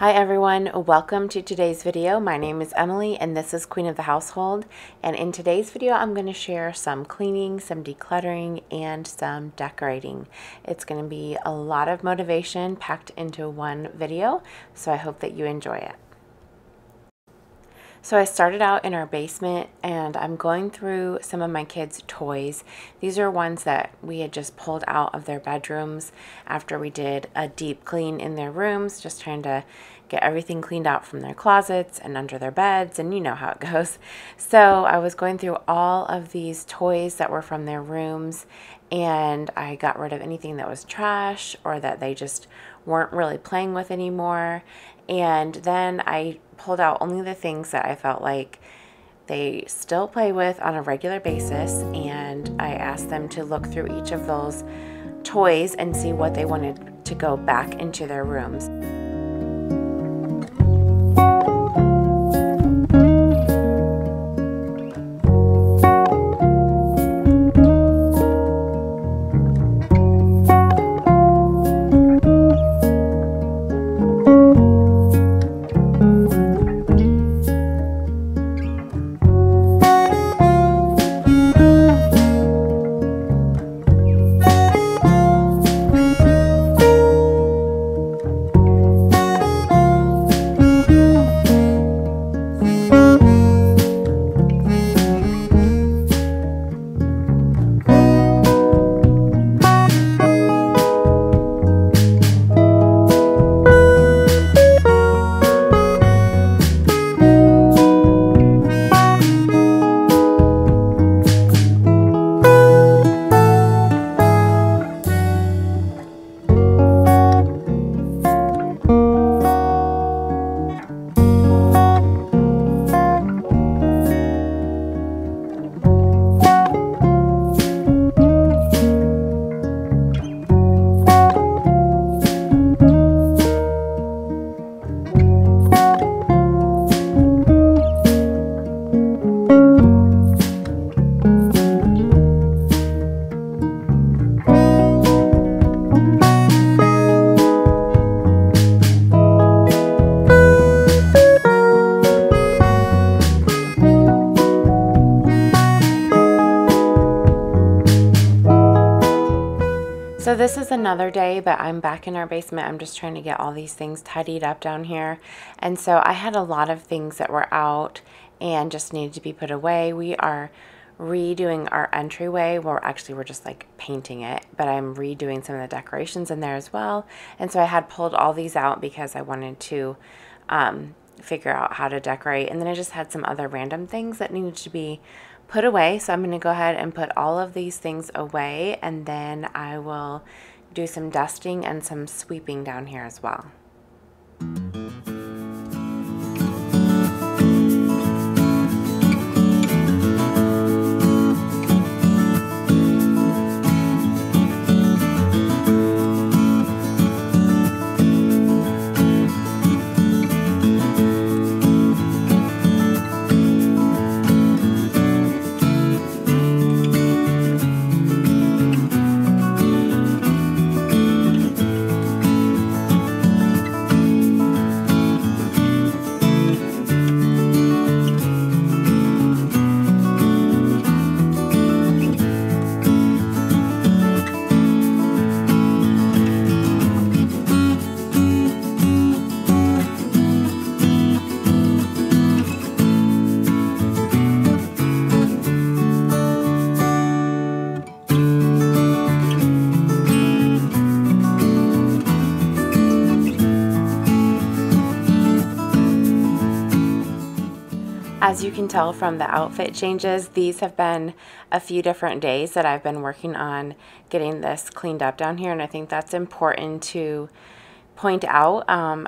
Hi everyone, welcome to today's video. My name is Emily and this is Queen of the Household, and in today's video I'm going to share some cleaning, some decluttering, and some decorating. It's going to be a lot of motivation packed into one video, so I hope that you enjoy it. So I started out in our basement and I'm going through some of my kids' toys. These are ones that we had just pulled out of their bedrooms after we did a deep clean in their rooms, just trying to get everything cleaned out from their closets and under their beds, and you know how it goes. So I was going through all of these toys that were from their rooms, and I got rid of anything that was trash or that they just weren't really playing with anymore. And then I pulled out only the things that I felt like they still play with on a regular basis, and I asked them to look through each of those toys and see what they wanted to go back into their rooms. So this is another day, but I'm back in our basement. I'm just trying to get all these things tidied up down here. And so I had a lot of things that were out and just needed to be put away. We are redoing our entryway. Well, actually we're just like painting it, but I'm redoing some of the decorations in there as well. And so I had pulled all these out because I wanted to figure out how to decorate. And then I just had some other random things that needed to be put away. So I'm going to go ahead and put all of these things away, and then I will do some dusting and some sweeping down here as well. As you can tell from the outfit changes, these have been a few different days that I've been working on getting this cleaned up down here, and I think that's important to point out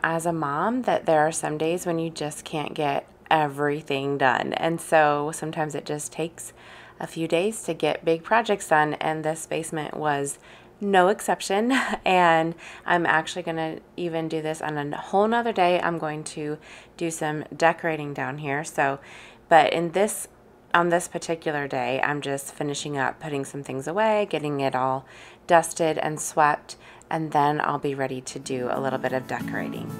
as a mom, that there are some days when you just can't get everything done, and so sometimes it just takes a few days to get big projects done, and this basement was no exception. And I'm actually going to even do this on a whole nother day. I'm going to do some decorating down here. So, but on this particular day, I'm just finishing up putting some things away, getting it all dusted and swept, and then I'll be ready to do a little bit of decorating.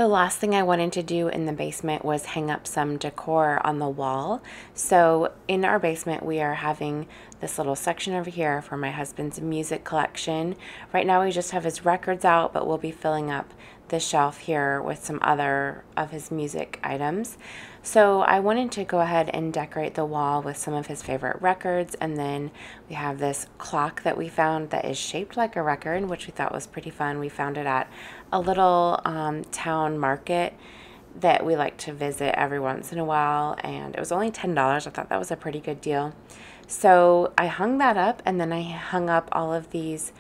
The last thing I wanted to do in the basement was hang up some decor on the wall. So in our basement, we are having this little section over here for my husband's music collection. Right now we just have his records out, but we'll be filling up the shelf here with some other of his music items. So I wanted to go ahead and decorate the wall with some of his favorite records, and then we have this clock that we found that is shaped like a record, which we thought was pretty fun. We found it at a little town market that we like to visit every once in a while, and it was only $10. I thought that was a pretty good deal. So I hung that up, and then I hung up all of these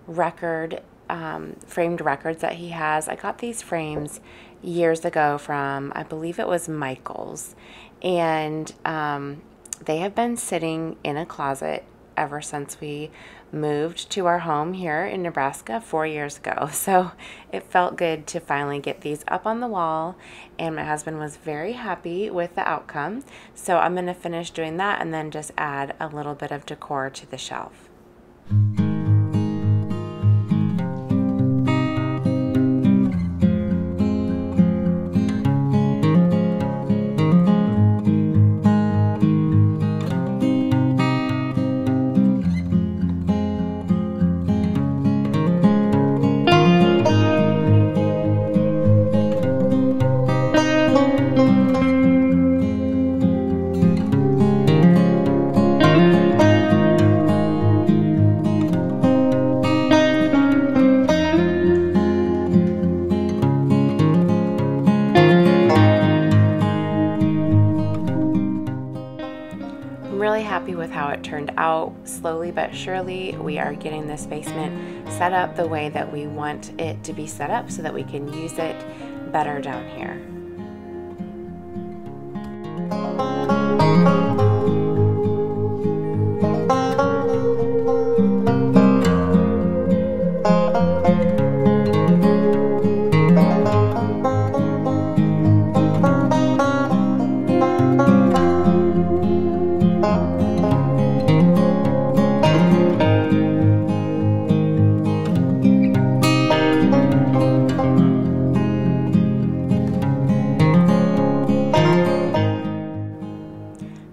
framed records that he has. I got these frames years ago from, I believe it was Michael's, and they have been sitting in a closet ever since we moved to our home here in Nebraska 4 years ago. So it felt good to finally get these up on the wall, and my husband was very happy with the outcome. So I'm going to finish doing that and then just add a little bit of decor to the shelf. Happy with how it turned out. Slowly but surely we are getting this basement set up the way that we want it to be set up so that we can use it better down here.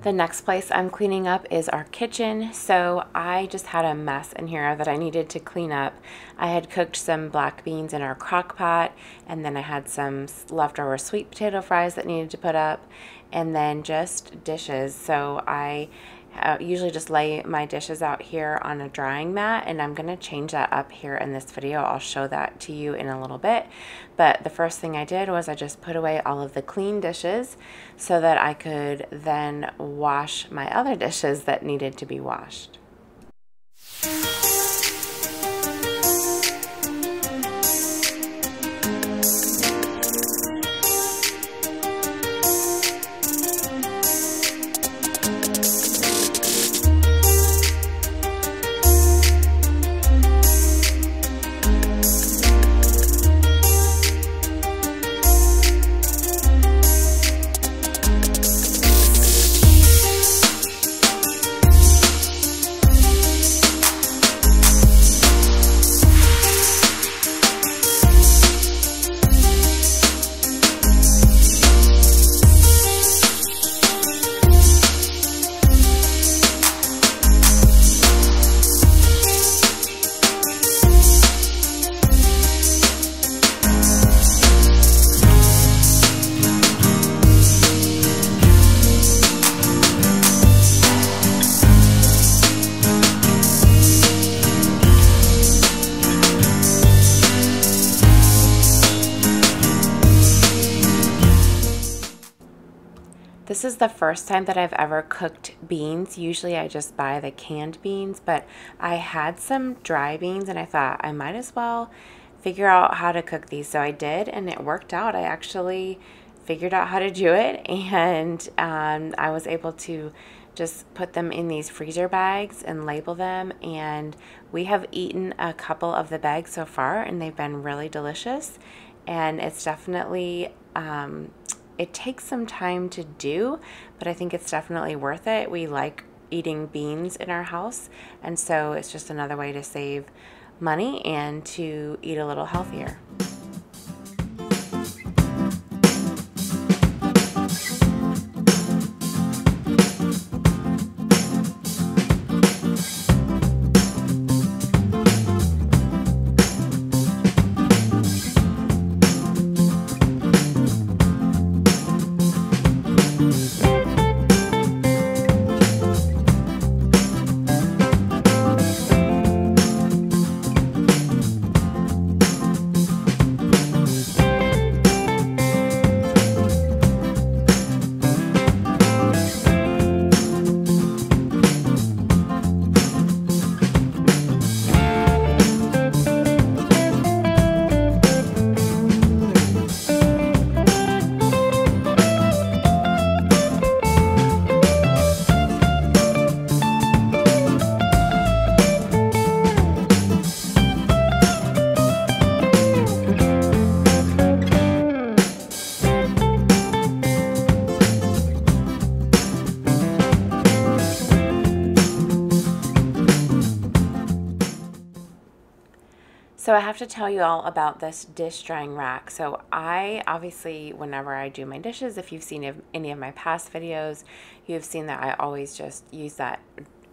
The next place I'm cleaning up is our kitchen. So I just had a mess in here that I needed to clean up. I had cooked some black beans in our crock pot, and then I had some leftover sweet potato fries that needed to put up, and then just dishes. So I usually just lay my dishes out here on a drying mat, and I'm going to change that up here in this video. I'll show that to you in a little bit. But the first thing I did was I just put away all of the clean dishes so that I could then wash my other dishes that needed to be washed. This is the first time that I've ever cooked beans. Usually I just buy the canned beans, but I had some dry beans and I thought I might as well figure out how to cook these. So I did, and it worked out. I actually figured out how to do it, and I was able to just put them in these freezer bags and label them, and we have eaten a couple of the bags so far and they've been really delicious. And it's definitely it takes some time to do, but I think it's definitely worth it. We like eating beans in our house, and so it's just another way to save money and to eat a little healthier. So I have to tell you all about this dish drying rack. So I obviously, whenever I do my dishes, if you've seen any of my past videos, you've seen that I always just use that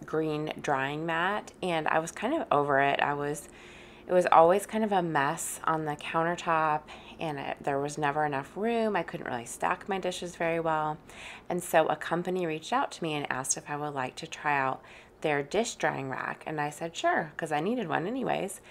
green drying mat, and I was kind of over it. It was always kind of a mess on the countertop, and there was never enough room. I couldn't really stack my dishes very well. And so a company reached out to me and asked if I would like to try out their dish drying rack. And I said, sure, because I needed one anyways.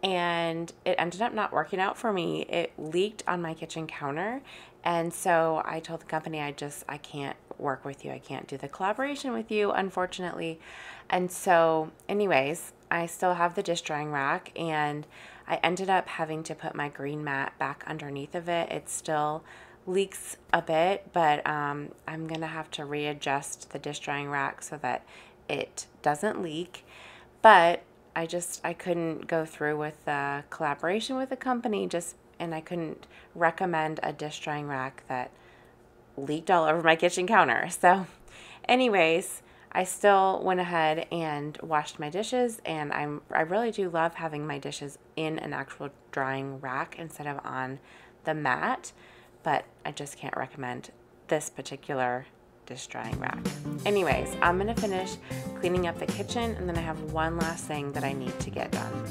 And it ended up not working out for me. It leaked on my kitchen counter. And so I told the company, I can't work with you. I can't do the collaboration with you, unfortunately. And so anyways, I still have the dish drying rack, and I ended up having to put my green mat back underneath of it. It still leaks a bit, but I'm gonna have to readjust the dish drying rack so that it doesn't leak. But I couldn't go through with the collaboration with the company, and I couldn't recommend a dish drying rack that leaked all over my kitchen counter. So anyways, I still went ahead and washed my dishes, and I really do love having my dishes in an actual drying rack instead of on the mat, but I just can't recommend this particular dish drying rack. Anyways, I'm gonna finish cleaning up the kitchen, and then I have one last thing that I need to get done.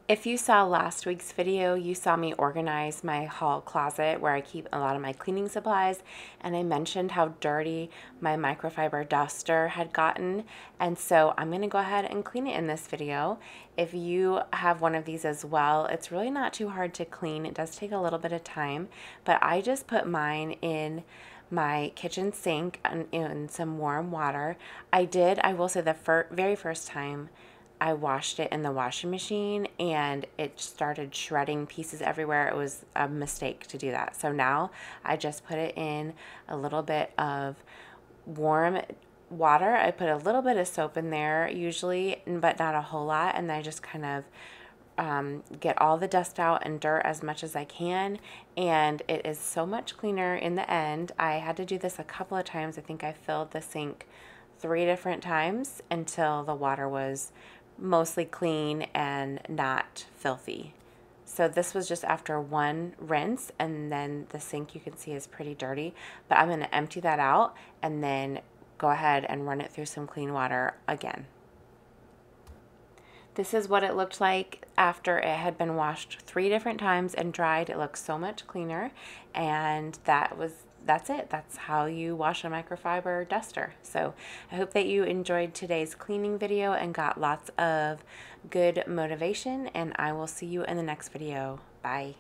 If you saw last week's video, you saw me organize my hall closet where I keep a lot of my cleaning supplies, and I mentioned how dirty my microfiber duster had gotten, and so I'm going to go ahead and clean it in this video. If you have one of these as well, it's really not too hard to clean. It does take a little bit of time, but I just put mine in my kitchen sink in some warm water. I will say the very first time I washed it in the washing machine, and it started shredding pieces everywhere. It was a mistake to do that. So now I just put it in a little bit of warm water. I put a little bit of soap in there usually, but not a whole lot. And then I just kind of get all the dust out and dirt as much as I can. And it is so much cleaner in the end. I had to do this a couple of times. I think I filled the sink 3 different times until the water was mostly clean and not filthy. So this was just after one rinse, and then the sink you can see is pretty dirty, but I'm going to empty that out and then go ahead and run it through some clean water again. This is what it looked like after it had been washed 3 different times and dried. It looks so much cleaner, and that's it. That's how you wash a microfiber duster. So I hope that you enjoyed today's cleaning video and got lots of good motivation, and I will see you in the next video. Bye.